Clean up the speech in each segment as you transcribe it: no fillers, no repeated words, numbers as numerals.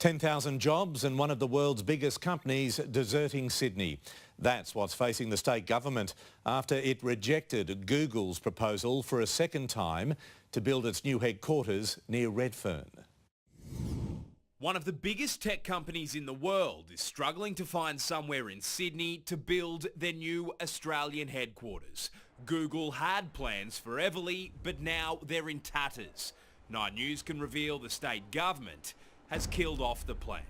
10,000 jobs and one of the world's biggest companies deserting Sydney. That's what's facing the state government after it rejected Google's proposal for a second time to build its new headquarters near Redfern. One of the biggest tech companies in the world is struggling to find somewhere in Sydney to build their new Australian headquarters. Google had plans for Everleigh, but now they're in tatters. 9 News can reveal the state government has killed off the plan.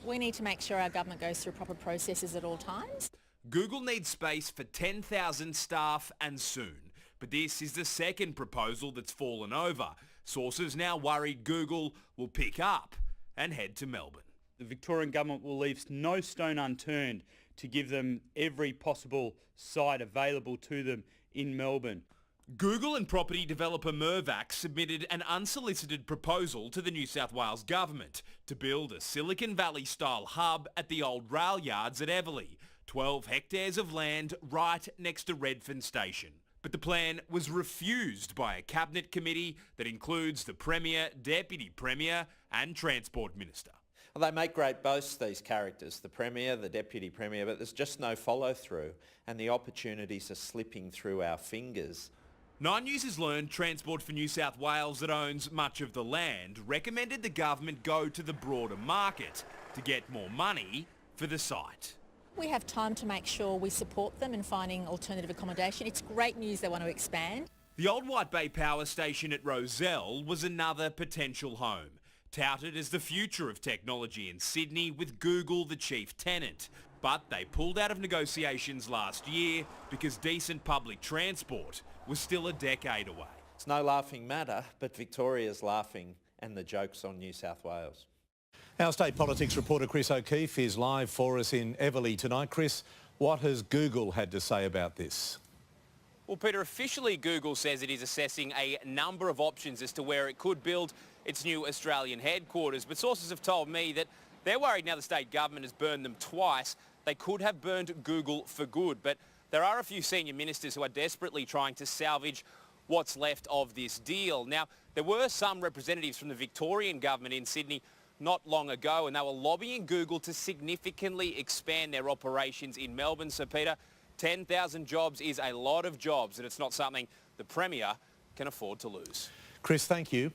We need to make sure our government goes through proper processes at all times. Google needs space for 10,000 staff and soon. But this is the second proposal that's fallen over. Sources now worried Google will pick up and head to Melbourne. The Victorian government will leave no stone unturned to give them every possible site available to them in Melbourne. Google and property developer Mirvac submitted an unsolicited proposal to the New South Wales government to build a Silicon Valley-style hub at the old rail yards at Everleigh, 12 hectares of land right next to Redfern station. But the plan was refused by a cabinet committee that includes the Premier, Deputy Premier and Transport Minister. Well, they make great boasts, these characters, the Premier, the Deputy Premier, but there's just no follow-through and the opportunities are slipping through our fingers. 9 News has learned Transport for New South Wales, that owns much of the land, recommended the government go to the broader market to get more money for the site. We have time to make sure we support them in finding alternative accommodation. It's great news they want to expand. The old White Bay power station at Rozelle was another potential home, touted as the future of technology in Sydney with Google the chief tenant. But they pulled out of negotiations last year because decent public transport was still a decade away. It's no laughing matter, but Victoria's laughing and the joke's on New South Wales. Our state politics reporter Chris O'Keefe is live for us in Everleigh tonight. Chris, what has Google had to say about this? Well, Peter, officially Google says it is assessing a number of options as to where it could build its new Australian headquarters. But sources have told me that they're worried now the state government has burned them twice. They could have burned Google for good. But there are a few senior ministers who are desperately trying to salvage what's left of this deal. Now, there were some representatives from the Victorian government in Sydney not long ago, and they were lobbying Google to significantly expand their operations in Melbourne. So, Peter, 10,000 jobs is a lot of jobs, and it's not something the Premier can afford to lose. Chris, thank you.